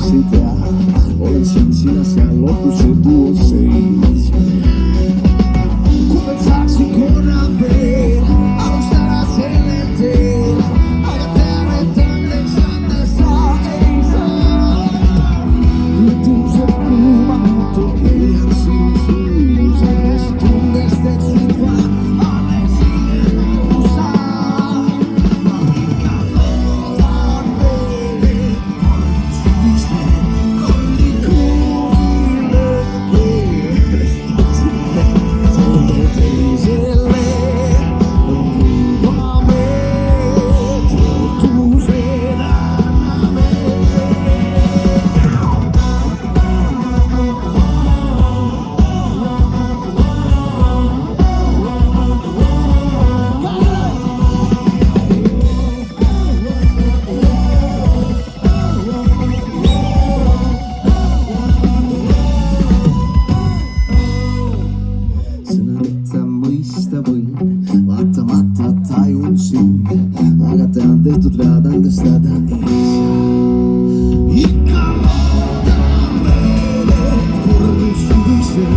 sitä. Olen sen sinänsä lopussa tuo seisme. Kuvet taksi koraveen, alusta läsellen teen. Aika terveetön, ei saa. Nyt se kuuma huuto, kelihän sinun suusen. Vesi tunnestet sinut vaan, alle sinne lopussaan. Lotaan meille, kondi kuumille. Sinne toiselle, lupamme, totuus vedämme. Sanat muista voin, vaatamatta tajunsin. Agate on tehtud veadan tõstada ei saa. Ikka loodan veel, et kord sügisel